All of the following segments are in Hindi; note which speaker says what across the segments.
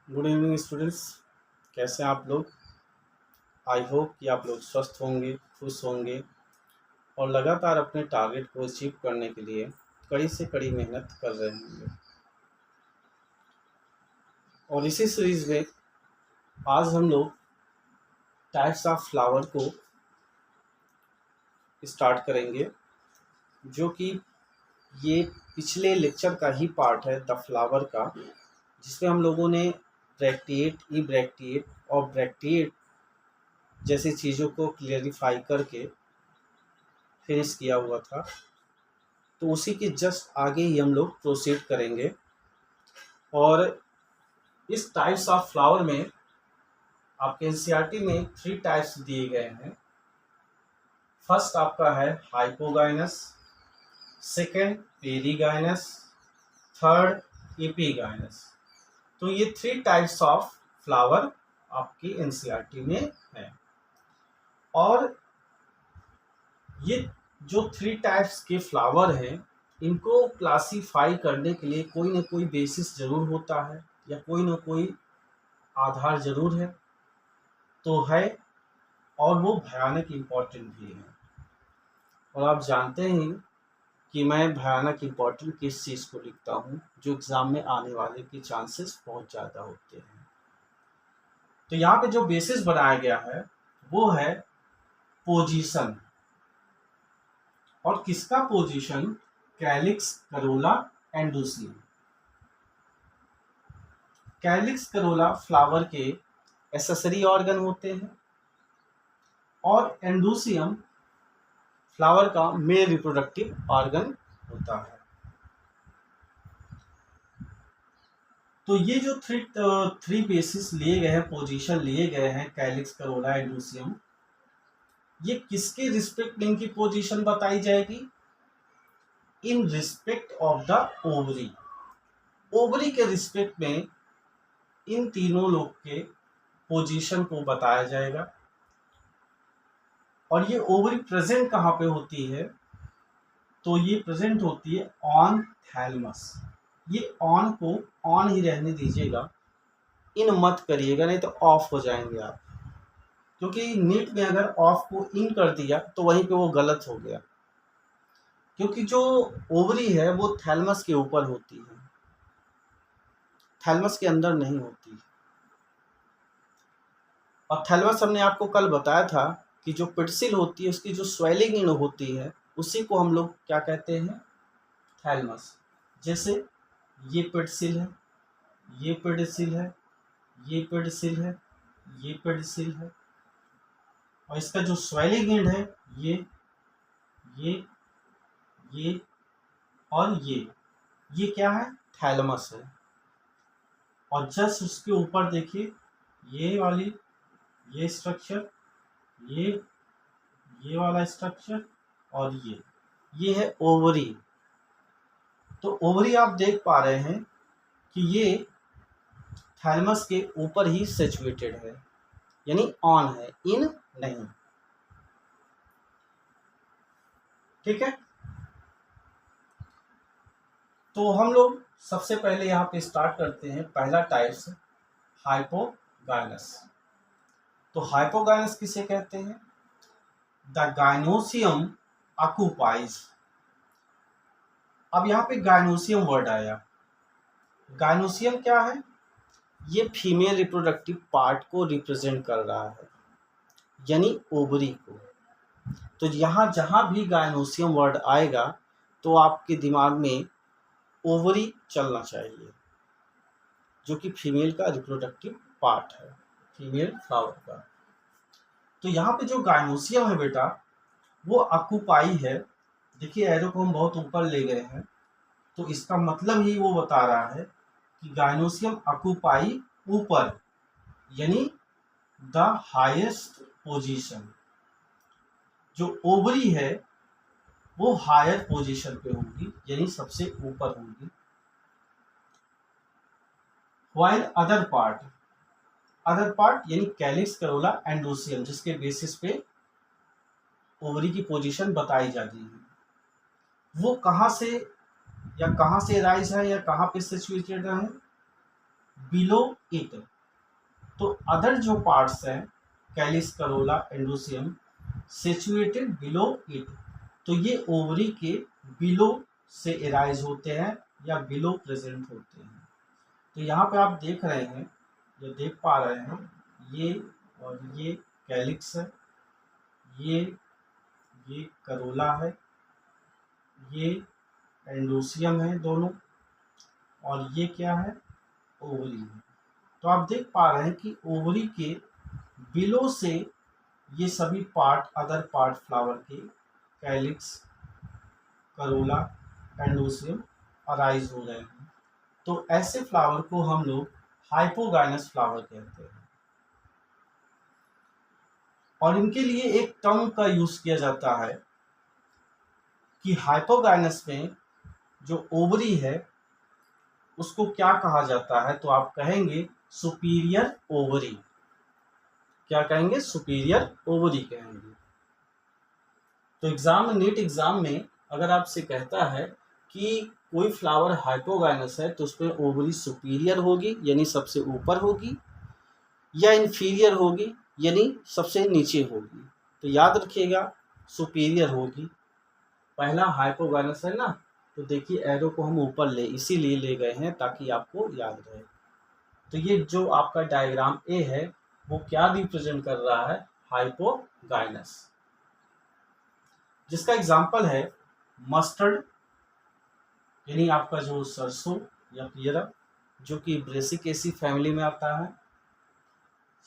Speaker 1: Good evening students. कैसे हैं आप लोग? आई होप कि आप लोग स्वस्थ होंगे, खुश होंगे और लगातार अपने टारगेट को अचीव करने के लिए कड़ी से कड़ी मेहनत कर रहे होंगे। और इसी सीरीज में आज हम लोग टाइप्स ऑफ फ्लावर को स्टार्ट करेंगे, जो कि ये पिछले लेक्चर का ही पार्ट है द फ्लावर का, जिसमें हम लोगों ने ब्रैक्टिएट, ई ब्रैक्टिएट और ब्रैक्टिएट जैसी चीज़ों को क्लियरिफाई करके फिनिश किया हुआ था। तो उसी के जस्ट आगे ही हम लोग प्रोसीड करेंगे। और इस टाइप्स ऑफ फ्लावर में आपके एनसीईआरटी में 3 टाइप्स दिए गए हैं। फर्स्ट आपका है hypogynous, second perigynous, third epigynous. तो ये 3 टाइप्स ऑफ फ्लावर आपकी एनसीईआरटी में है। और ये जो 3 टाइप्स के फ्लावर हैं, इनको क्लासीफाई करने के लिए कोई ना कोई बेसिस ज़रूर होता है या कोई ना कोई आधार ज़रूर है, तो है, और वो भयानक इम्पोर्टेंट भी है। और आप जानते हैं कि मैं भयानक इम्पोर्टेंट किस चीज़ को लिखता हूँ, जो एग्ज़ाम में आने वाले के चांसेस बहुत ज़्यादा होते हैं। तो यहाँ पे जो बेसिस बनाया गया है वो है पोजीशन। और किसका position? Calyx, Corolla, एंडोसियम। Calyx, Corolla flower के एसेसरी ऑर्गन होते हैं और एंडोसियम फ्लावर का मेल रिप्रोडक्टिव ऑर्गन होता है। तो ये जो थ्री बेसिस लिए गए हैं, पोजीशन लिए गए हैं, कैलिक्स, करोला, एंडोसियम, ये किसके रिस्पेक्ट में इनकी पोजीशन बताई जाएगी? In respect of the ovary. Ovary के रिस्पेक्ट में इन तीनों लोग के पोजीशन को बताया जाएगा। और ये ओवरी प्रेजेंट कहाँ पे होती है? तो ये प्रेजेंट होती है ऑन थैलमस। ये ऑन को ऑन ही रहने दीजिएगा, इन मत करिएगा, नहीं तो ऑफ हो जाएंगे आप। क्योंकि नीट में अगर ऑफ को इन कर दिया तो वहीं पे वो गलत हो गया, क्योंकि जो ओवरी है वो थैलमस के ऊपर होती है, थैलमस के अंदर नहीं होती। और थैलमस हमने आपको कल बताया था कि जो पिटसिल होती है उसकी जो स्वेलिंग होती है उसी को हम लोग क्या कहते हैं? थैलमस। जैसे ये पिटसिल है, ये पिटसिल है, ये पिटसिल है, ये पिटसिल है, और इसका जो स्वेलिंग एंड है ये ये और ये क्या है? थैलमस है। और जस्ट उसके ऊपर देखिए ये वाली, ये स्ट्रक्चर, ये वाला स्ट्रक्चर, और ये है ओवरी। तो ओवरी आप देख पा रहे हैं कि ये थैलमस के ऊपर ही सिचुएटेड है, यानी ऑन है, इन नहीं। ठीक है, तो हम लोग सबसे पहले यहाँ पे स्टार्ट करते हैं। पहला टाइप से हाइपोगाइनस। तो हाइपोगाइनस किसे कहते हैं? The gynoecium occupies. अब यहाँ पे गाइनोसियम वर्ड आया। गाइनोसियम क्या है? ये फीमेल रिप्रोडक्टिव पार्ट को रिप्रेजेंट कर रहा है, यानी ओवरी को। तो यहाँ जहाँ भी गाइनोसियम वर्ड आएगा तो आपके दिमाग में ओवरी चलना चाहिए, जो कि फीमेल का रिप्रोडक्टिव पार्ट है, फीमेल फ्लावर का। तो यहाँ पे जो गाइनोसियम है बेटा वो ऑक्युपाई है। देखिए एरो को हम बहुत ऊपर ले गए हैं, तो इसका मतलब ही वो बता रहा है कि गाइनोसियम ऑक्युपाई ऊपर, यानी द हाईएस्ट पोजीशन। जो ओवरी है वो हायर पोजीशन पे होगी, यानी सबसे ऊपर होगी। व्हाइल अदर पार्ट यानी कैलिक्स, करोला, एंडोसियम, जिसके बेसिस पे ओवरी की पोजीशन बताई जाती है, वो कहाँ से राइज है या कहाँ पे सिचुएटेड है? बिलो इट, तो अदर जो पार्ट्स हैं calyx, Corolla, एंडोसियम situated below it, तो ये ओवरी के बिलो से एराइज होते हैं या बिलो प्रेजेंट होते हैं। तो यहाँ पे आप देख रहे हैं, जो देख पा रहे हैं, ये और ये कैलिक्स है, ये करोला है, ये एंडोसियम है दोनों, और ये क्या है, ओवरी है। तो आप देख पा रहे हैं कि ओवरी के बिलो से ये सभी पार्ट, अदर पार्ट फ्लावर के, कैलिक्स, करोला, एंडोसियम अराइज हो रहे हैं। तो ऐसे फ्लावर को हम लोग हाइपोगाइनस फ्लावर कहते हैं। और इनके लिए एक टर्म का यूज किया जाता है कि हाइपोगाइनस में जो ओवरी है उसको क्या कहा जाता है, तो आप कहेंगे सुपीरियर ओवरी। क्या कहेंगे, सुपीरियर ओवरी कहेंगे। तो एग्जाम में, नीट एग्जाम में अगर आपसे कहता है कि कोई फ्लावर हाइपोगाइनस है तो उसमें ओवरी सुपीरियर होगी यानी सबसे ऊपर होगी, या इन्फीरियर होगी यानी सबसे नीचे होगी। तो याद रखिएगा सुपीरियर होगी। पहला हाइपोगाइनस है ना, तो देखिए एरो को हम ऊपर इसीलिए ले गए हैं ताकि आपको याद रहे। तो ये जो आपका डायग्राम ए है वो क्या रिप्रेजेंट कर रहा है, हाइपोगाइनस, जिसका एग्जाम्पल है मस्टर्ड यानी आपका जो सरसों या पियरा, जो कि ब्रेसिकेसी फैमिली में आता है,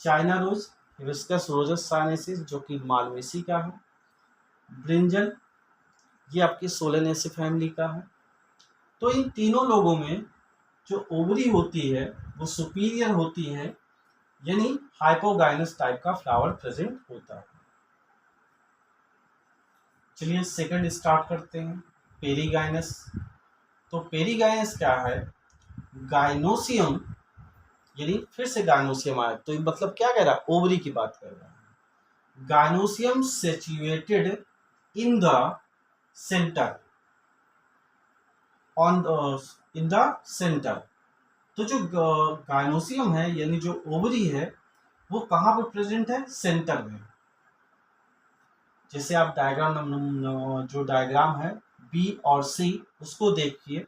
Speaker 1: China rose, hibiscus rosa sinensis, जो कि मालवेसी का है, ब्रिंजल, ये आपकी सोलेनेसी फैमिली का है। तो इन तीनों लोगों में जो ओवरी होती है वो सुपीरियर होती है यानी हाइपोगाइनस टाइप का फ्लावर प्रेजेंट होता है। चलिए सेकंड स्टार्ट करते हैं, पेरीगाइनस। तो पेरीगाइनस क्या है, गाइनोसियम यानी फिर से गाइनोसियम आया तो मतलब क्या कह रहा है, ओवरी की बात कर रहा है। Gynoecium situated in the centre, on in the centre. तो जो गाइनोसियम है यानी जो ओवरी है वो कहाँ पर प्रेजेंट है, सेंटर में। जैसे आप डायग्राम, जो डायग्राम है बी और सी उसको देखिए,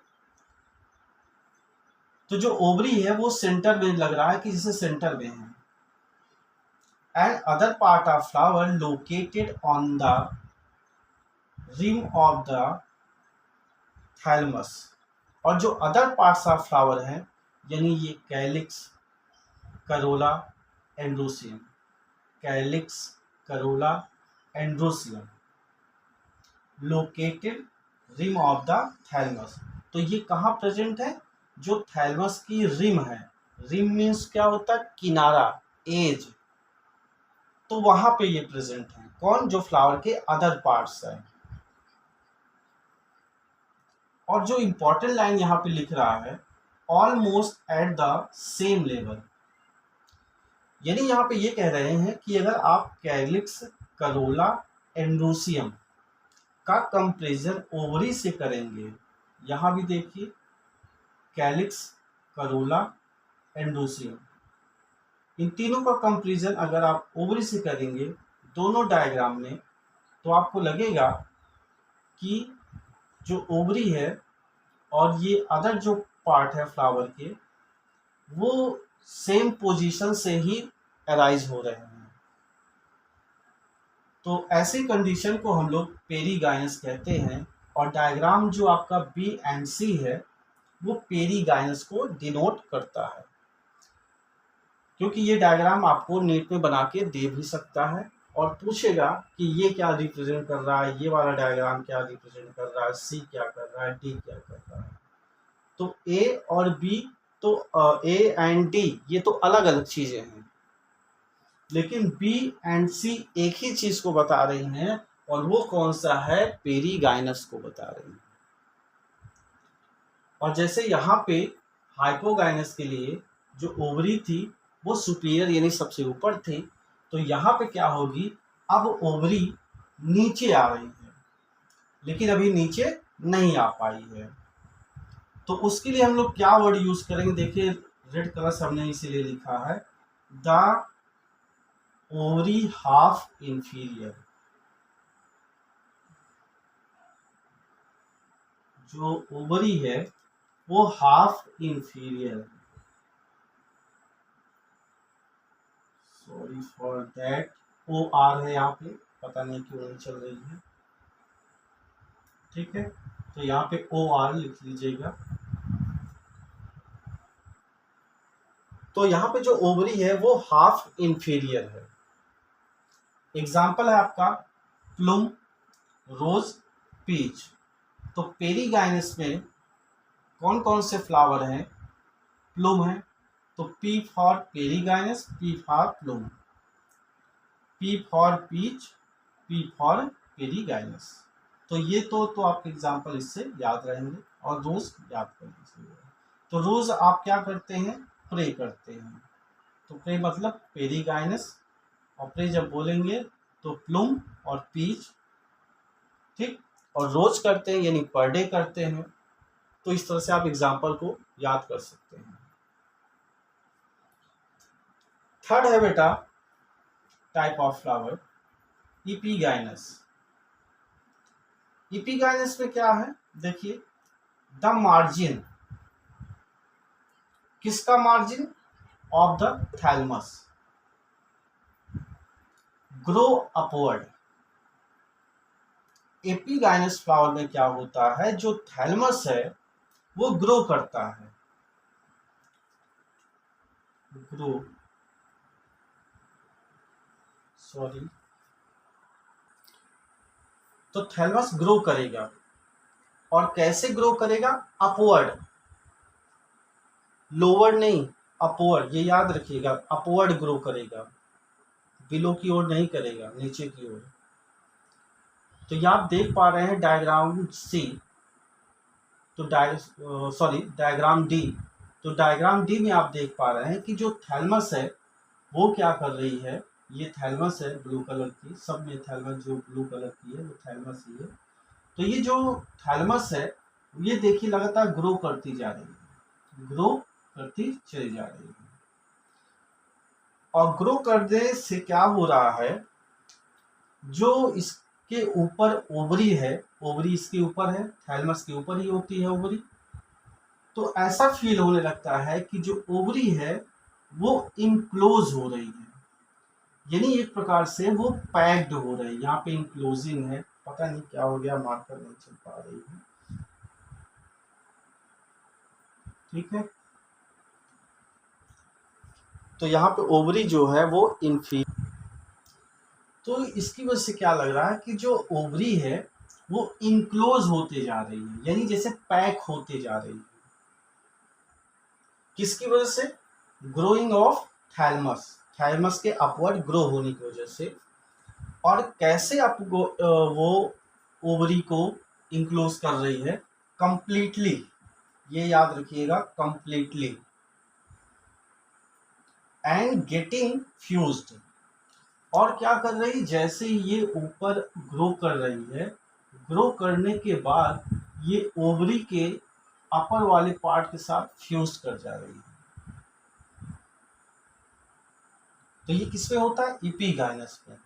Speaker 1: तो जो ओवरी है वो सेंटर में लग रहा है कि जैसे सेंटर में है। And other part of flower located on the rim of the thalamus. और जो अदर पार्ट्स ऑफ फ्लावर हैं यानी ये calyx, corolla, androecium, calyx, corolla, androecium, located rim of the thalamus. तो ये कहाँ प्रेजेंट है, जो थैलमस की रिम है, रिम मीन्स क्या होता है, किनारा, एज, तो वहां पे ये प्रेजेंट है। कौन, जो फ्लावर के अदर पार्ट्स है। और जो इंपॉर्टेंट लाइन यहाँ पे लिख रहा है, almost at the same level, यानी यहाँ पे ये कह रहे हैं कि अगर आप कैलिक्स, करोला, एंड्रोसियम का कंपेरिजन ओवरी से करेंगे, यहाँ भी देखिए कैलिक्स, करोला, एंड्रोसियम, इन तीनों का कंपेरिजन अगर आप ओवरी से करेंगे दोनों डायग्राम में, तो आपको लगेगा कि जो ओवरी है और ये अदर जो पार्ट है फ्लावर के वो सेम पोजीशन से ही अराइज हो रहे हैं। तो ऐसी कंडीशन को हम लोग पेरीगाइनस कहते हैं। और डायग्राम जो आपका बी एंड सी है वो पेरीगाइनस को डिनोट करता है, क्योंकि ये डायग्राम आपको नीट में बना के दे भी सकता है और पूछेगा कि ये क्या रिप्रेजेंट कर रहा है, ये वाला डायग्राम क्या रिप्रेजेंट कर रहा है, सी क्या कर रहा है, डी क्या कर रहा है। तो ए और बी, तो ए एंड डी ये तो अलग अलग चीजें हैं, लेकिन बी एंड सी एक ही चीज को बता रही हैं, और वो कौन सा है, पेरीगाइनस को बता रही है। और जैसे यहाँ पे हाइपोगाइनस के लिए जो ओवरी थी वो सुपीरियर यानी सबसे ऊपर थी, तो यहाँ पे क्या होगी, अब ओवरी नीचे आ रही है, लेकिन अभी नीचे नहीं आ पाई है। तो उसके लिए हम लोग क्या वर्ड यूज करेंगे, देखिए रेड कलर से हमने इसीलिए लिखा है द ओवरी हाफ इंफीरियर, जो ओवरी है वो हाफ इंफीरियर है। Sorry for that, O R है यहाँ पे, पता नहीं क्यों नहीं चल रही है। ठीक है, तो यहाँ पे ओ आर लिख लीजिएगा। तो यहाँ पे जो ओवरी है वो हाफ इंफीरियर है। एग्जाम्पल है आपका प्लूम, रोज, पीच। तो पेरीगाइनस में कौन कौन से फ्लावर हैं? प्लूम है, तो P for perigynous, P for plum, P for peach, P for perigynous. तो ये तो आपके एग्जाम्पल इससे याद रहेंगे, और रोज याद कर लीजिएगा। तो रोज आप क्या करते हैं? प्रे करते हैं। तो प्रे मतलब पेरीगाइनस, और प्रे जब बोलेंगे तो प्लूम और पीच, ठीक। और रोज करते हैं यानी पर डे करते हैं। तो इस तरह से आप एग्जाम्पल को याद कर सकते हैं। थर्ड है बेटा टाइप ऑफ फ्लावर इपीगाइनस। इपीगाइनस में क्या है? देखिए, द मार्जिन, किसका margin? Of the thalamus grow upward. Epigynous flower में क्या होता है? जो थैलमस है वो ग्रो करता है, ग्रो, सॉरी, तो थैलमस ग्रो करेगा। और कैसे ग्रो करेगा? अपवर्ड, लोअर नहीं, अपवर्ड, ये याद रखिएगा, अपवर्ड ग्रो करेगा, बिलो की ओर नहीं करेगा, नीचे की ओर। तो ये आप देख पा रहे हैं डायग्राम सी, तो डायग्राम डी। तो डायग्राम डी में आप देख पा रहे हैं कि जो थैलमस है वो क्या कर रही है। ये थैलमस है ब्लू कलर की, सब में थैलमस जो ब्लू कलर की है वो थैलमस ही है। तो ये जो थैलमस है ये देखिए लगातार ग्रो करती जा रही है, ग्रो करती चली जा रही है। और ग्रो करने से क्या हो रहा है? जो इसके ऊपर ओवरी है, ओवरी इसके ऊपर है, थैलमस के ऊपर ही होती है ओवरी। तो ऐसा फील होने लगता है कि जो ओवरी है वो इनक्लोज हो रही है, यानी एक प्रकार से वो पैक्ड हो रही है। यहाँ पे इनक्लोजिंग है, पता नहीं क्या हो गया, मार्कर नहीं चल पा रही है। ठीक है, तो यहाँ पे ओवरी जो है वो इनफी, तो इसकी वजह से क्या लग रहा है कि जो ओवरी है वो इनक्लोज होते जा रही है, यानी जैसे पैक होते जा रही है। किसकी वजह से? ग्रोइंग ऑफ थैलमस, थैलमस के अपवर्ड ग्रो होने की वजह से। और कैसे आप वो ओवरी को इंक्लोज कर रही है? कंप्लीटली, ये याद रखिएगा, कंप्लीटली, एंड गेटिंग फ्यूज्ड। और क्या कर रही? जैसे ये ऊपर ग्रो कर रही है, ग्रो करने के बाद ये ओवरी के अपर वाले पार्ट के साथ फ्यूज कर जा रही है। तो ये किसमें होता है? इपीगाइनस में,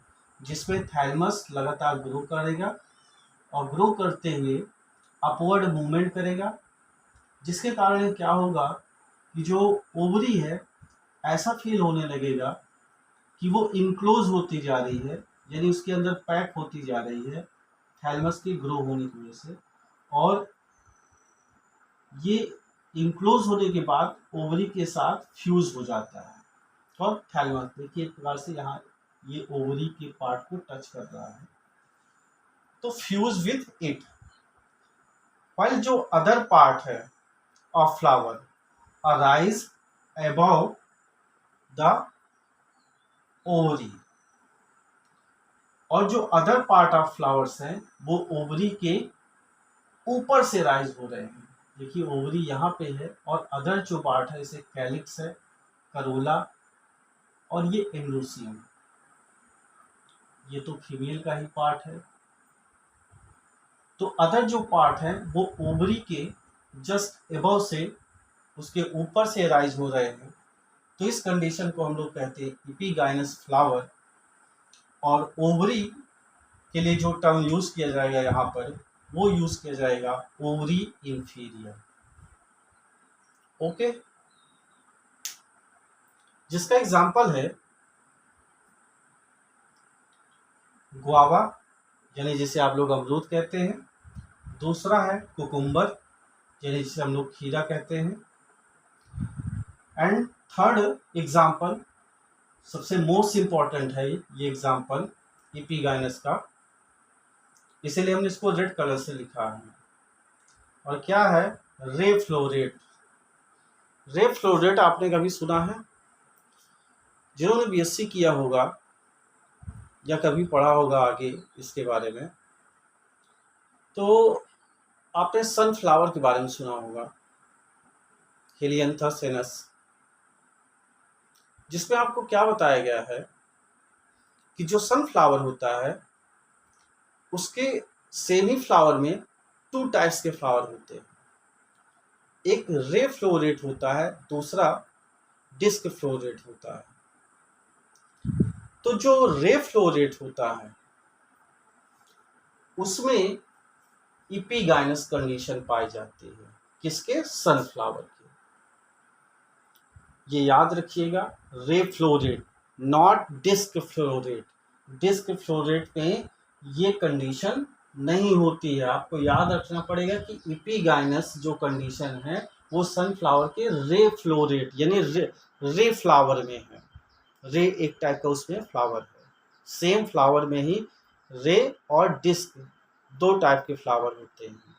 Speaker 1: जिसमें थैलमस लगातार ग्रो करेगा और ग्रो करते हुए अपवर्ड मूवमेंट करेगा, जिसके कारण क्या होगा कि जो ओवरी है ऐसा फील होने लगेगा कि वो इनक्लोज होती जा रही है, यानी उसके अंदर पैक होती जा रही है थैलमस के ग्रो होने की वजह से। और ये इनक्लोज होने के बाद ओवरी के साथ फ्यूज हो जाता है। और थैलमस देखिए एक प्रकार से यहाँ ये ओवरी के पार्ट को टच कर रहा है, तो फ्यूज विथ इट। while जो अदर पार्ट है of flower arise above the ovary, और जो अदर पार्ट ऑफ फ्लावर्स हैं वो ओवरी के ऊपर से राइज हो रहे हैं। देखिए ओवरी यहाँ पे है और अदर जो पार्ट है इसे कैलिक्स है, करोला, और ये एंडोसियम, ये तो फीमेल का ही पार्ट है। तो अदर जो पार्ट है वो ओवरी के जस्ट एबव से उसके ऊपर से राइज हो रहे हैं, तो इस कंडीशन को हम लोग कहते हैं एपिगाइनस फ्लावर। और ओवरी के लिए जो टर्म यूज किया जाएगा यहाँ पर, वो यूज किया जाएगा ओवरी इंफीरियर। ओके, जिसका एग्जांपल है गुआवा, यानी जिसे आप लोग अमरूद कहते हैं। दूसरा है कुकुम्बर, यानी जिसे हम लोग खीरा कहते हैं। एंड थर्ड एग्जांपल, सबसे मोस्ट इम्पॉर्टेंट है ये एग्जांपल एपिगाइनस का, इसीलिए हमने इसको रेड कलर से लिखा है। और क्या है? रे फ्लोरेट। रे फ्लोरेट आपने कभी सुना है? जिन्होंने बीएससी किया होगा या कभी पढ़ा होगा आगे इसके बारे में, तो आपने सनफ्लावर के बारे में सुना होगा, हेलियंथस एनस, जिसमें आपको क्या बताया गया है कि जो सनफ्लावर होता है उसके सेम ही फ्लावर में 2 टाइप्स के फ्लावर होते हैं। एक रे फ्लोरेट होता है, दूसरा डिस्क फ्लोरेट होता है। तो जो रे फ्लोरेट होता है उसमें एपिगाइनस कंडीशन पाई जाती है। किसके? सनफ्लावर के। ये याद रखिएगा, ray floret, not disc floret. Disc floret में ये कंडीशन नहीं होती है। आपको याद रखना पड़ेगा कि एपिगाइनस जो कंडीशन है वो सनफ्लावर के रे फ्लोरेट यानी रे फ्लावर में है। रे एक टाइप का उसमें फ्लावर है, सेम फ्लावर में ही रे और डिस्क 2 टाइप के फ्लावर होते हैं।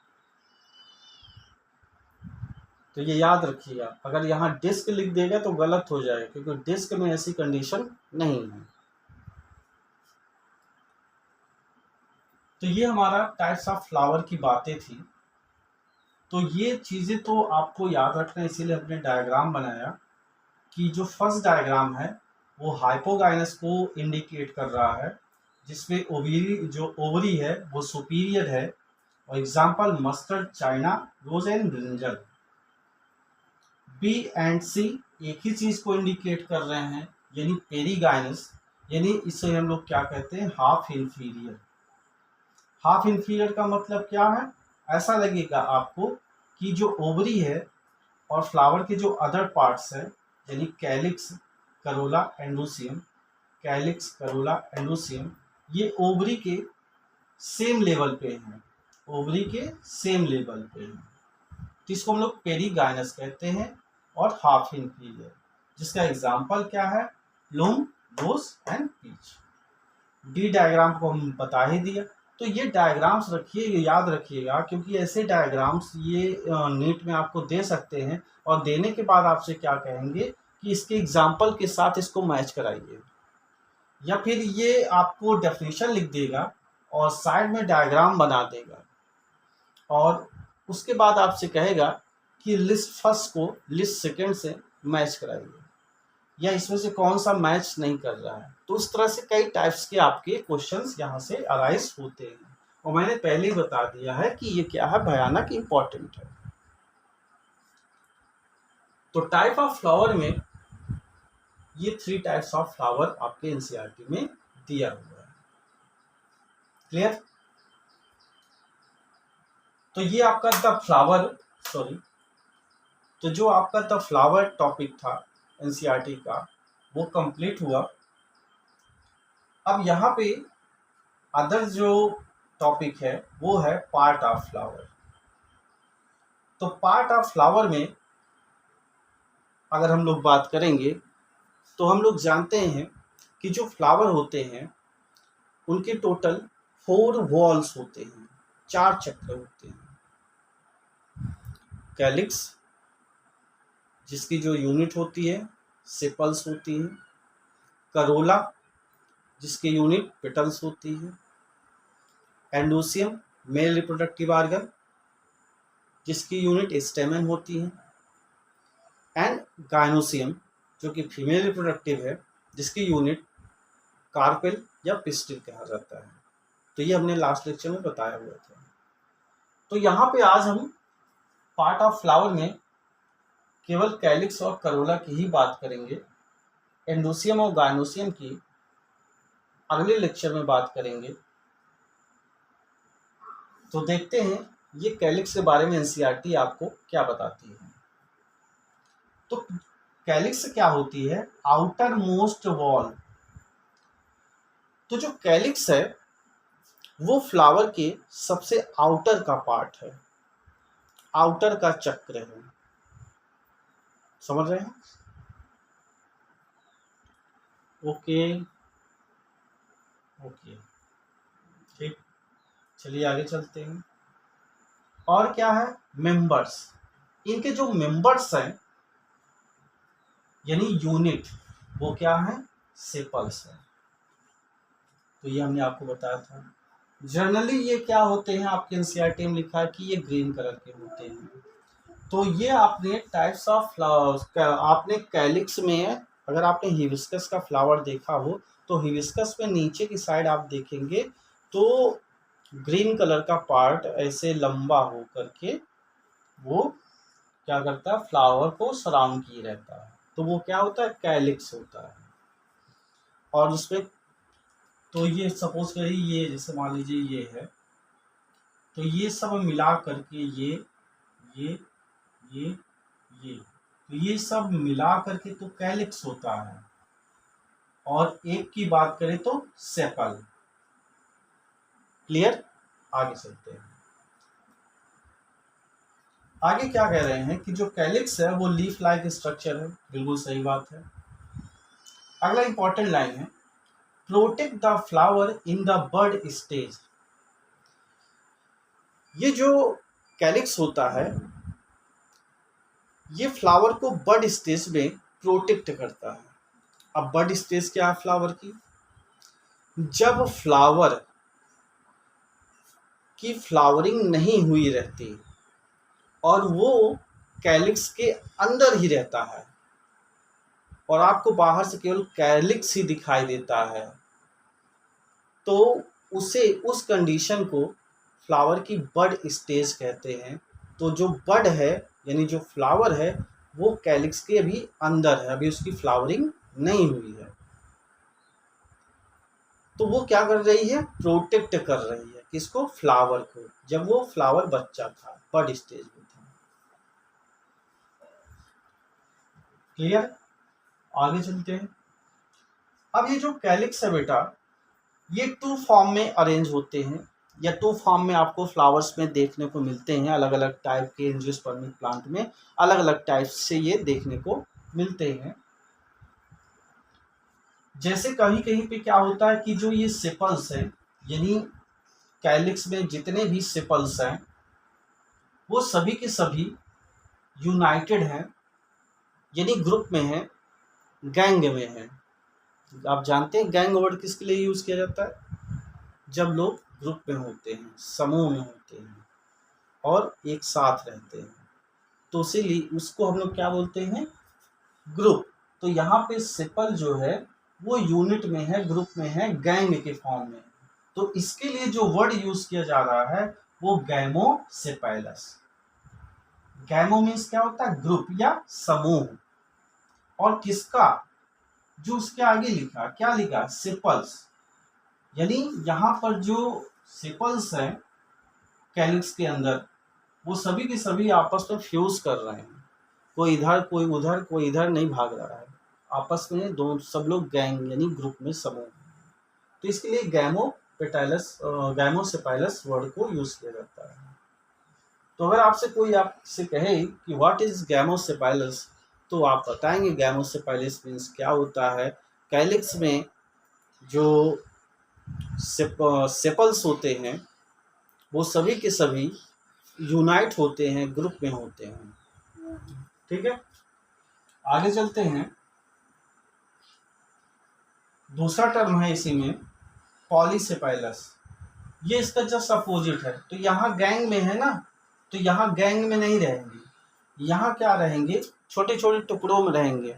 Speaker 1: तो ये याद रखिएगा, अगर यहाँ डिस्क लिख देगा तो गलत हो जाएगा, क्योंकि डिस्क में ऐसी कंडीशन नहीं है। तो ये हमारा टाइप्स ऑफ फ्लावर की बातें थी। तो ये चीज़ें तो आपको याद रखना है, इसीलिए हमने डायग्राम बनाया कि जो फर्स्ट डायग्राम है वो हाइपोगाइनस को इंडिकेट कर रहा है, जिसमें ओवरी है वो सुपीरियर है। और example mustard, China rose and brinjal. B and C एक ही चीज को इंडिकेट कर रहे हैं, यानी पेरीगाइनस, यानी इसे हम लोग क्या कहते हैं? Half inferior. हाफ इंफीरियर का मतलब क्या है? ऐसा लगेगा आपको कि जो ओवरी है और फ्लावर के जो अदर पार्ट्स है, यानी कैलिक्स, करोला, एंडोसियम, कैलिक्स, करोला, एंडोसियम, ये ओवरी के सेम लेवल पे हैं, ओवरी के सेम लेवल पे हैं। तो इसको हम लोग पेरीगाइनस कहते हैं और हाफ इंफीरियर, जिसका एग्जाम्पल क्या है? Plum, rose and peach. D diagram को हम बता ही दिया। तो ये डायग्राम्स रखिए, याद रखिएगा, क्योंकि ऐसे डायग्राम्स ये नीट में आपको दे सकते हैं, और देने के बाद आपसे क्या कहेंगे कि इसके एग्जाम्पल के साथ इसको मैच कराइए, या फिर ये आपको डेफिनेशन लिख देगा और साइड में डायग्राम बना देगा, और उसके बाद आपसे कहेगा कि लिस्ट फर्स्ट को लिस्ट सेकंड से मैच कराइए, या इसमें से कौन सा मैच नहीं कर रहा है। तो उस तरह से कई टाइप्स के आपके क्वेश्चंस यहाँ से अराइज होते हैं, और मैंने पहले ही बता दिया है कि ये क्या है, भयानक इंपॉर्टेंट है। तो टाइप ऑफ फ्लावर में ये 3 टाइप्स ऑफ फ्लावर आपके एनसीईआरटी में दिया हुआ है। क्लियर? तो ये आपका द फ्लावर, तो जो आपका द फ्लावर टॉपिक था एनसीईआरटी का, वो कंप्लीट हुआ। अब यहाँ पे अदर जो टॉपिक है वो है पार्ट ऑफ फ्लावर। तो पार्ट ऑफ फ्लावर में अगर हम लोग बात करेंगे तो हम लोग जानते हैं कि जो फ्लावर होते हैं उनके टोटल 4 वॉल्स होते हैं, 4 चक्र होते हैं। कैलिक्स, जिसकी जो यूनिट होती है सेपल्स होती है। करोला, जिसकी यूनिट पेटल्स होती है। एंडोसियम, मेल रिप्रोडक्टिव ऑर्गन, जिसकी यूनिट स्टेमन होती है। एंड गायनोसियम, जो कि फीमेल रिप्रोडक्टिव है, जिसकी यूनिट कार्पेल या पिस्टिल कहा जाता है। तो ये हमने लास्ट लेक्चर में बताया हुआ था। तो यहाँ पे आज हम पार्ट ऑफ फ्लावर में केवल कैलिक्स और करोला की ही बात करेंगे। एंडोसियम और गायनोसियम की अगले लेक्चर में बात करेंगे। तो देखते हैं ये कैलिक्स के बारे में एनसीईआरटी आपको क्या बताती है। तो कैलिक्स क्या होती है? Outer most wall. तो जो कैलिक्स है वो फ्लावर के सबसे आउटर का पार्ट है, आउटर का चक्र है। समझ रहे हैं? ओके ओके, ठीक, चलिए आगे चलते हैं। और क्या है? मेंबर्स। इनके जो मेंबर्स हैं यानी यूनिट, वो क्या है? सेपल्स है। तो ये हमने आपको बताया था। जनरली ये क्या होते हैं, आपके एनसीईआरटी में लिखा है कि ये ग्रीन कलर के होते हैं। तो ये आपने टाइप्स ऑफ फ्लावर्स, आपने कैलिक्स में अगर आपने हिबिस्कस का फ्लावर देखा हो तो हिबिस्कस में नीचे की साइड आप देखेंगे तो ग्रीन कलर का पार्ट ऐसे लंबा हो करके वो क्या करता है? फ्लावर को सराउंड किए रहता है। तो वो क्या होता है? कैलिक्स होता है। और उसमें तो ये सपोज करिए, ये जैसे मान लीजिए ये है, तो ये सब मिला करके ये ये ये तो ये सब मिला करके तो कैलिक्स होता है। और एक की बात करें तो सेपल। क्लियर? आगे चलते हैं। आगे क्या कह रहे हैं कि जो कैलिक्स है वो लीफ लाइक स्ट्रक्चर है। बिल्कुल सही बात है। अगला इंपॉर्टेंट लाइन है, protect the flower in the bud stage. ये जो कैलिक्स होता है ये फ्लावर को बड स्टेज में प्रोटेक्ट करता है। अब बड स्टेज क्या है फ्लावर की? जब फ्लावर की फ्लावरिंग नहीं हुई रहती और वो कैलिक्स के अंदर ही रहता है और आपको बाहर से केवल कैलिक्स ही दिखाई देता है, तो उसे, उस कंडीशन को फ्लावर की बड स्टेज कहते हैं। तो जो बड है यानी जो फ्लावर है वो कैलिक्स के अभी अंदर है, अभी उसकी फ्लावरिंग नहीं हुई है। तो वो क्या कर रही है? प्रोटेक्ट कर रही है किसको? फ्लावर को, जब वो फ्लावर बच्चा था, बड स्टेज में था। क्लियर? आगे चलते हैं। अब ये जो कैलिक्स है बेटा, ये टू फॉर्म में अरेंज होते हैं या टू फॉर्म में आपको फ्लावर्स में देखने को मिलते हैं। अलग अलग टाइप के एंजियोस्पर्मिक प्लांट में अलग अलग टाइप से ये देखने को मिलते हैं। जैसे कहीं कहीं पे क्या होता है कि जो ये सेपल्स हैं यानी कैलिक्स में जितने भी सेपल्स हैं वो सभी के सभी यूनाइटेड हैं यानी ग्रुप में हैं, गैंग में हैं। आप जानते हैं गैंग वर्ड किसके लिए यूज किया जाता है? जब लोग ग्रुप में होते हैं, समूह में होते हैं और एक साथ रहते हैं, तो इसीलिए उसको हम लोग क्या बोलते हैं? ग्रुप। तो यहाँ पे सेपल जो है वो यूनिट में है, ग्रुप में है, गैंग के फॉर्म में। तो इसके लिए जो वर्ड यूज किया जा रहा है वो गैमोसेपाइलस। गैमो मीन्स क्या होता है? ग्रुप या समूह। और किसका? जो उसके आगे लिखा, क्या लिखा? सेपल्स। यानी यहाँ पर जो सेपल्स हैं कैलिक्स के अंदर वो सभी के सभी आपस में फ्यूज कर रहे हैं। कोई इधर कोई उधर, कोई इधर नहीं भाग रहा है, आपस में दोनों सब लोग गैंग यानी ग्रुप में समूह। तो इसके लिए गैमोसेपाइलस वर्ड को यूज किया जाता है। तो अगर आपसे कोई आपसे कहे कि व्हाट इज गैमोसेपाइलस, तो आप बताएंगे गैमोसेपाइलस मीन्स क्या होता है। कैलिक्स में जो सेपल्स होते हैं वो सभी के सभी यूनाइट होते हैं, ग्रुप में होते हैं। ठीक है, आगे चलते हैं। दूसरा टर्म है इसी में पॉलीसेपाइलस। ये इसका जस्ट अपोजिट है। तो यहाँ गैंग में है ना, तो यहाँ गैंग में नहीं रहेंगे, यहाँ क्या रहेंगे? छोटे छोटे टुकड़ों में रहेंगे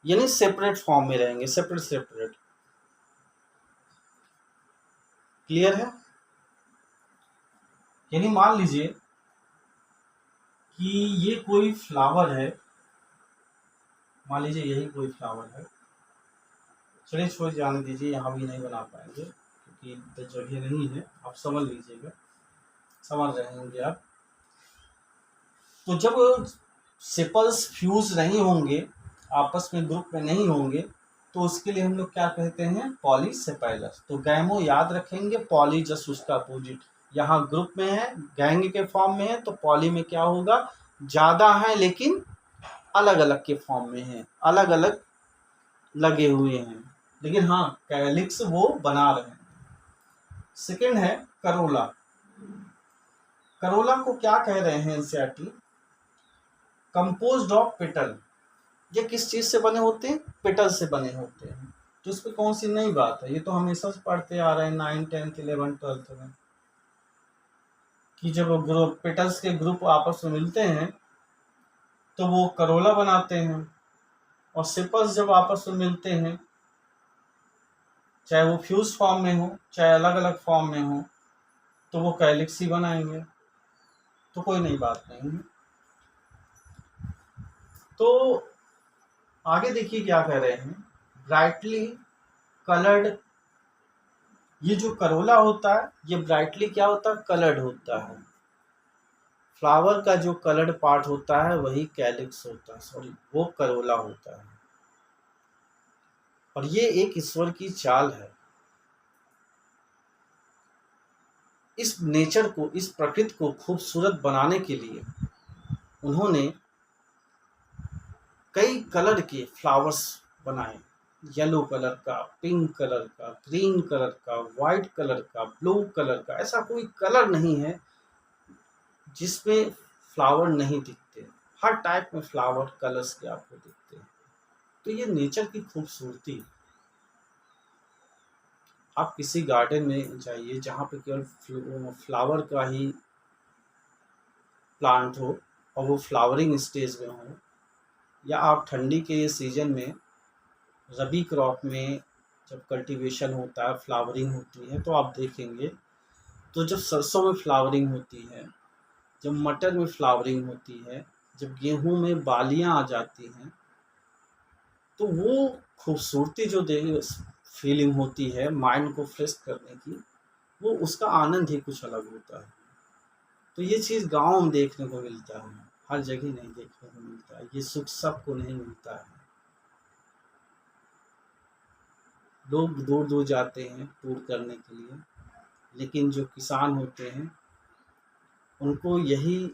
Speaker 1: यानी सेपरेट फॉर्म में रहेंगे, सेपरेट सेपरेट। क्लियर है? यानी मान लीजिए कि ये कोई फ्लावर है, मान लीजिए यही कोई फ्लावर है, चलिए छोड़ जाने दीजिए, यहाँ भी नहीं बना पाएंगे क्योंकि तो जगह नहीं है, आप समझ लीजिएगा, समझ रहे होंगे आप। तो जब सेपल्स फ्यूज नहीं होंगे, आपस में ग्रुप में नहीं होंगे, तो उसके लिए हम लोग क्या कहते हैं, पॉलीसेपेलस। तो गैमो याद रखेंगे, पॉली जस्ट उसका अपोजिट, यहाँ ग्रुप में है, गैंग के फॉर्म में है, तो पॉली में क्या होगा, ज़्यादा है लेकिन अलग अलग के फॉर्म में है, अलग अलग लगे हुए हैं, लेकिन हाँ कैलिक्स वो बना रहे हैं। सेकेंड है करोला। करोला को क्या कह रहे हैं एनसीईआरटी, कंपोज्ड ऑफ पेटल। ये किस चीज से बने होते हैं, पेटल से बने होते हैं। तो इस पर कौन सी नई बात है, ये तो हमेशा से पढ़ते आ रहे हैं 9, 10, 11, 12 में, कि जब ग्रुप पेटल्स के ग्रुप आपस में मिलते हैं तो वो करोला बनाते हैं, और सेपल्स जब आपस में मिलते हैं, चाहे वो फ्यूज फॉर्म में हो चाहे अलग अलग फॉर्म में हो, तो वो कैलिक्स ही बनाएंगे, तो कोई नई बात नहीं है। तो आगे देखिए क्या कह रहे हैं, ब्राइटली कलर्ड। ये जो करोला होता है ये ब्राइटली क्या होता है, कलर्ड होता है। फ्लावर का जो कलर्ड पार्ट होता है वही कैलिक्स होता है, सॉरी वो करोला होता है। और ये एक ईश्वर की चाल है, इस नेचर को, इस प्रकृति को खूबसूरत बनाने के लिए उन्होंने कई कलर के फ्लावर्स बनाए, येलो कलर का, पिंक कलर का, ग्रीन कलर का, वाइट कलर का, ब्लू कलर का, ऐसा कोई कलर नहीं है जिसमें फ्लावर नहीं दिखते, हर टाइप में फ्लावर कलर्स के आपको दिखते हैं। तो ये नेचर की खूबसूरती। आप किसी गार्डन में जाइए जहाँ पे केवल फ्लावर का ही प्लांट हो और वो फ्लावरिंग स्टेज में हो, या आप ठंडी के सीजन में रबी क्रॉप में जब कल्टीवेशन होता है, फ्लावरिंग होती है, तो आप देखेंगे, तो जब सरसों में फ्लावरिंग होती है, जब मटर में फ्लावरिंग होती है, जब गेहूं में बालियां आ जाती हैं, तो वो खूबसूरती जो फीलिंग होती है माइंड को फ्रेश करने की, वो उसका आनंद ही कुछ अलग होता है। तो ये चीज़ गांव में देखने को मिलता है, हर जगह नहीं देखने को मिलता है, ये सुख सबको नहीं मिलता है। लोग दूर दूर जाते हैं टूर करने के लिए, लेकिन जो किसान होते हैं उनको यही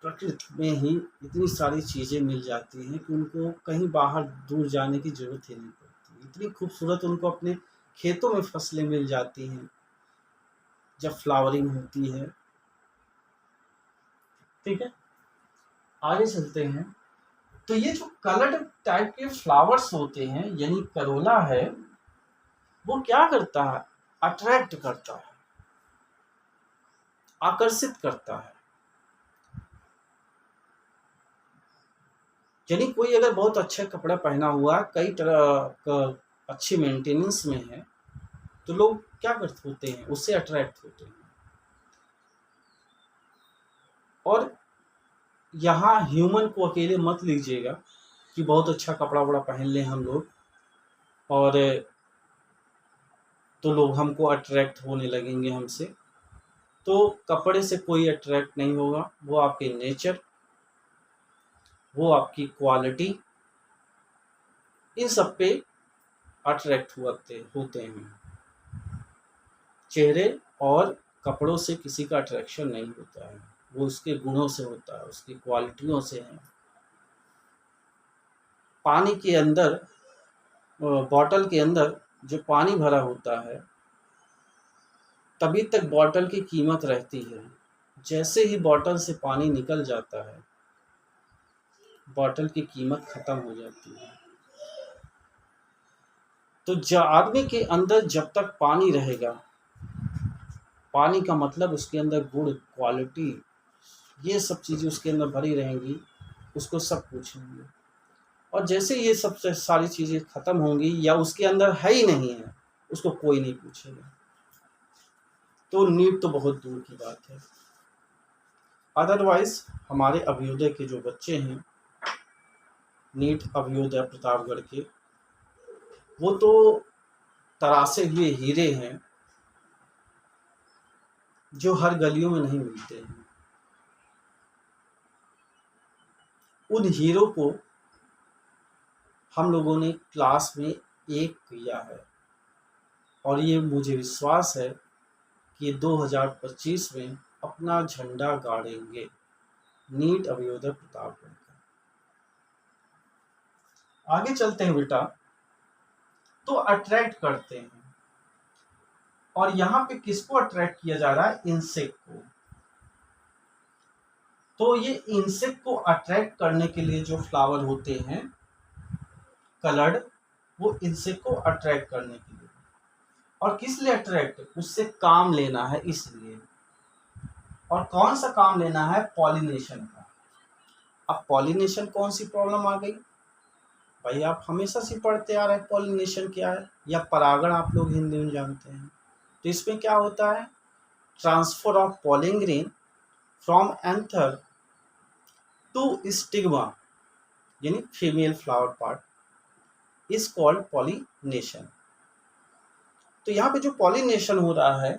Speaker 1: प्रकृति में ही इतनी सारी चीज़ें मिल जाती हैं कि उनको कहीं बाहर दूर जाने की ज़रूरत ही नहीं पड़ती। इतनी खूबसूरत उनको अपने खेतों में फसलें मिल जाती हैं जब फ्लावरिंग होती है। ठीक है, आगे चलते हैं। तो ये जो कलर्ड टाइप के फ्लावर्स होते हैं, यानी करोला है, वो क्या करता है, अट्रैक्ट करता है, आकर्षित करता है। यानी कोई अगर बहुत अच्छा कपड़ा पहना हुआ, कई तरह का अच्छी मेंटेनेंस में है, तो लोग क्या करते होते हैं, उससे अट्रैक्ट होते हैं। और यहाँ ह्यूमन को अकेले मत लीजिएगा कि बहुत अच्छा कपड़ा वपड़ा पहन लें हम लोग और तो लोग हमको अट्रैक्ट होने लगेंगे हमसे। तो कपड़े से कोई अट्रैक्ट नहीं होगा, वो आपके नेचर, वो आपकी क्वालिटी, इन सब पे अट्रैक्ट होते हैं। चेहरे और कपड़ों से किसी का अट्रैक्शन नहीं होता है, वो उसके गुणों से होता है, उसकी क्वालिटियों से है। पानी के अंदर, बॉटल के अंदर जो पानी भरा होता है, तभी तक बॉटल की कीमत रहती है। जैसे ही बॉटल से पानी निकल जाता है, बॉटल की कीमत खत्म हो जाती है। तो आदमी के अंदर जब तक पानी रहेगा, पानी का मतलब उसके अंदर गुण, क्वालिटी, ये सब चीज़ें उसके अंदर भरी रहेंगी, उसको सब पूछेंगे। और जैसे ये सब सारी चीज़ें ख़त्म होंगी या उसके अंदर है ही नहीं है, उसको कोई नहीं पूछेगा। तो नीड तो बहुत दूर की बात है। अदरवाइज हमारे अभ्युदय के जो बच्चे हैं, नीट अभ्युदय प्रतापगढ़ के, वो तो तरासे हुए हीरे हैं जो हर गलियों में नहीं मिलते हैं। उन हीरो को हम लोगों ने क्लास में एक किया है और ये मुझे विश्वास है कि 2025 में अपना झंडा गाड़ेंगे नीट अभ्युदय प्रतापगढ़ का। आगे चलते हैं बेटा। तो अट्रैक्ट करते हैं, और यहाँ पे किसको अट्रैक्ट किया जा रहा है? इंसेक्ट को। तो ये इंसेक्ट को अट्रैक्ट करने के लिए जो फ्लावर होते हैं कलर्ड, वो इंसेक्ट को अट्रैक्ट करने के लिए। और किस लिए अट्रैक्ट? उससे काम लेना है इसलिए। और कौन सा काम लेना है? पॉलिनेशन का। अब पॉलिनेशन कौन सी प्रॉब्लम आ गई भाई? आप हमेशा से पढ़ते आ रहे हैं पॉलिनेशन क्या है, या परागण आप लोग हिंदी में जानते हैं। तो इसमें क्या होता है? Transfer of pollen grain from anther to stigma, यानी female flower part, is called pollination. तो यहाँ पे जो पॉलिनेशन हो रहा है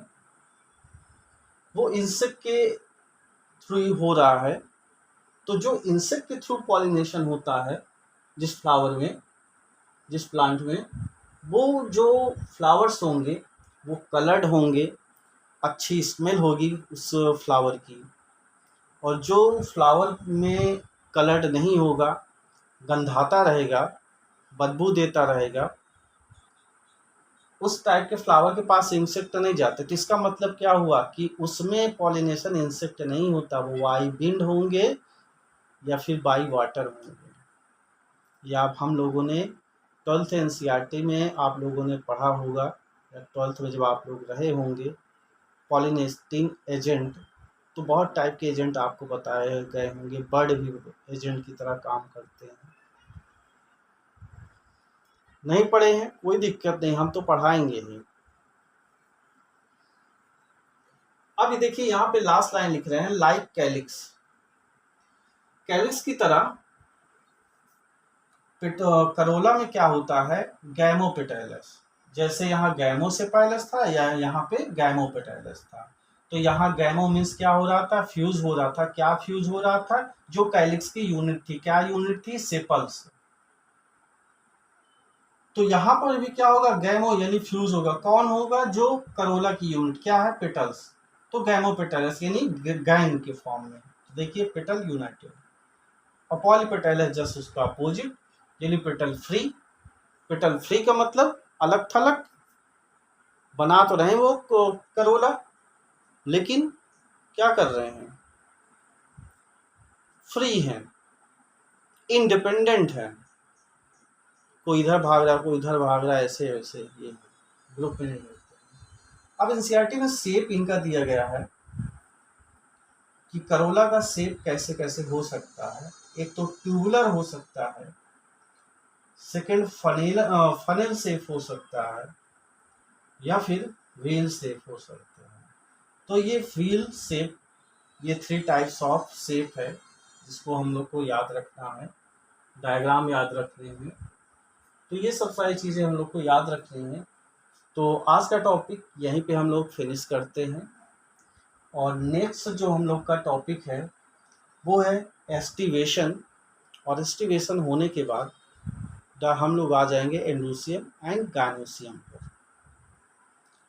Speaker 1: वो इंसेक्ट के थ्रू ही हो रहा है। तो जो इंसेक्ट के थ्रू पॉलिनेशन होता है जिस फ्लावर में, जिस प्लांट में, वो जो फ्लावर्स होंगे वो कलर्ड होंगे, अच्छी स्मेल होगी उस फ्लावर की। और जो फ्लावर में कलर्ड नहीं होगा, गंधाता रहेगा, बदबू देता रहेगा, उस टाइप के फ्लावर के पास इंसेक्ट नहीं जाते। तो इसका मतलब क्या हुआ कि उसमें पॉलिनेशन इंसेक्ट नहीं होता, वो बाई विंड होंगे या फिर बाई वाटर होंगे। या आप हम लोगों ने 12th NCERT में आप लोगों ने पढ़ा होगा, या 12th में जब आप लोग रहे होंगे पॉलिनेटिंग एजेंट, तो बहुत टाइप के एजेंट आपको बताए गए होंगे। बर्ड भी एजेंट की तरह काम करते हैं। नहीं पढ़े हैं कोई दिक्कत नहीं, हम तो पढ़ाएंगे ही। अब ये देखिए यहाँ पे लास्ट लाइन लिख रहे हैं, लाइक कैलिक्स। कैलिक्स की तरह करोला में क्या होता है? गैमोपेटैलस। जैसे यहाँ गैमोसेपाइलस था या यहाँ पे गैमोपेटैलस था। तो यहाँ गैमो मीन्स क्या हो रहा था? फ्यूज हो रहा था। क्या फ्यूज हो रहा था? जो कैलिक्स की यूनिट थी, क्या यूनिट थी? सेपल्स। तो यहाँ पर भी क्या होगा? गैमो यानी फ्यूज होगा। कौन होगा? जो करोला की यूनिट क्या है? पेटल्स। तो गैमोपेटैलस यानी गैम के फॉर्म में। तो देखिए पेटल यूनाइटेड। और पॉलीपेटैलस जस्ट उसका अपोजिट, यानी पेटल फ्री। पेटल फ्री का मतलब अलग थलग, बना तो रहे वो करोला, लेकिन क्या कर रहे हैं? फ्री हैं, इंडिपेंडेंट है। कोई इधर भाग रहा है, कोई इधर भाग रहा है, ऐसे वैसे ये ग्रुप में नहीं होते। अब एनसीईआरटी में शेप इनका दिया गया है कि करोला का शेप कैसे कैसे हो सकता है। एक तो ट्यूबुलर हो सकता है, सेकंड फनेल शेप हो सकता है, या फिर व्हील शेप हो सकता है। तो ये व्हील शेप, ये 3 टाइप्स ऑफ शेप है जिसको हम लोग को याद रखना है, डायग्राम याद रखने हैं। तो ये सब सारी चीज़ें हम लोग को याद रखनी है। तो आज का टॉपिक यहीं पे हम लोग फिनिश करते हैं, और नेक्स्ट जो हम लोग का टॉपिक है वो है एस्टिवेशन। और एस्टिवेशन होने के बाद हम लोग आ जाएंगे एंडोसियम एंड गायनोसियम पर।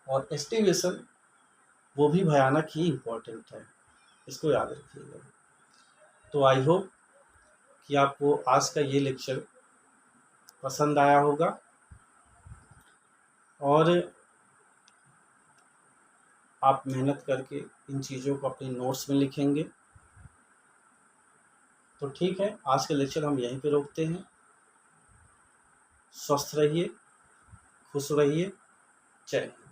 Speaker 1: और एस्टिवेशन वो भी भयानक ही इम्पोर्टेंट है, इसको याद रखिएगा। तो आई होप कि आपको आज का ये लेक्चर पसंद आया होगा, और आप मेहनत करके इन चीज़ों को अपने नोट्स में लिखेंगे। तो ठीक है, आज का लेक्चर हम यहीं पे रोकते हैं। स्वस्थ रहिए, खुश रहिए, जय हिंद।